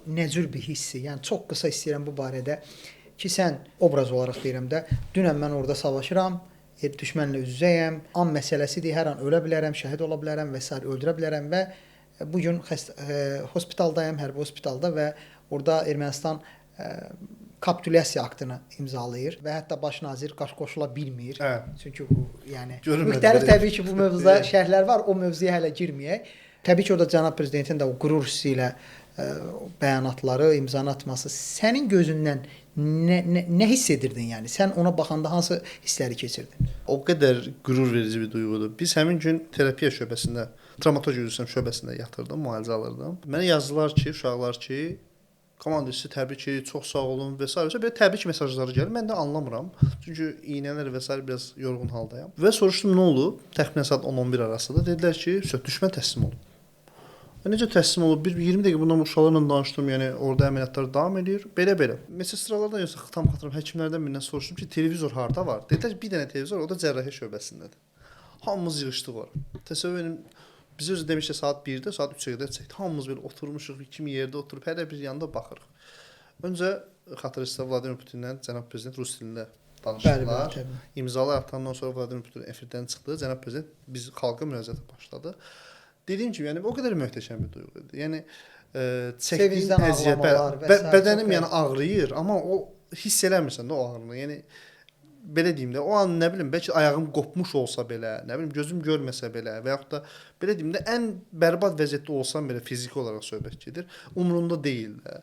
nə cür bir hissi? Yəni çox qısa istəyirəm bu barədə ki, sən obraz olaraq deyirəm də, dünən mən orada savaşıram, düşmənlə üz-üzəyəm, an məsələsidir, hər an ölə bilərəm, şəhid ola bilərəm və s. öldürə bilərəm və bu gün hospitaldayam, hərbi hospitalda və orada Ermənistan kapitulyasiya aktını imzalayır və hətta baş nazir qoşula bilmir. Hə. Çünki bu, yəni Görünmədi müxtəlif belə. təbii ki, bu mövzuda şərhlər var, o mövzuya hələ girməyək. Təbii ki, orada cənab prezidentin də o qürur hissi ilə bəyanatları, imzanı atması sənin gözündən nə hiss edirdin yəni? Sən ona baxanda hansı hissləri keçirdin? O qədər qürur verici bir duyğudur. Biz həmin gün terapiya şöbəsində, travmatologiya üzrə şöbəsində yatırdım, müalicə alırdım. Mənə yazdılar ki, uşaqlar ki, komanda sizi təbrik edir, çox sağ olun və s. belə təbrik mesajları gəlir. Mən də anlamıram. Çünki iynələr və s. biraz yorğun haldayam. Və soruşdum nə olub? Təxminən saat 10-11 arasında dedilər ki, düşmən təslim olub. Necə təslim olub? 20 dəqiqə bundan uşaqlarla danışdım. Yəni orada əməliyyatlar davam edir. Belə. Medsestralardan yoxsa tam xatırlam həkimlərdən birindən soruşdum ki, televizor harda var? Dedilər bir dənə televizor, o da cərrahiyyə şöbəsindədir. Hamımız yığışdıq ora. Təsəvvür edin, biz özü demişdik saat 1-də, saat 3-ə qədər çəkdi. Hamımız belə oturmuşuq, kimi yerdə oturub, hər bir yanda baxırıq. Öncə xatırlayırsınız Vladimir Putinlə cənab prezident rus dilində danışdılar. Bəli. İmzalar atandan sonra Vladimir Putin efirdən çıxdı. Cənab prezident biz xalqa müraciətə başladı. Dediyim kimi, yəni o qədər möhtəşəm bir duyğu idi. Yəni çəkdiyim əziyyət, bədənim yəni ağrıyır, amma o hiss eləmirsən də o ağrını. Yəni belə deyim də, o an nə bilim, bəlkə ayağım qopmuş olsa belə, nə bilim gözüm görməsə belə və yaxud da belə deyim də ən bərbad vəziyyətdə olsam belə fiziki olaraq söhbət gedir, umurumda deyil də.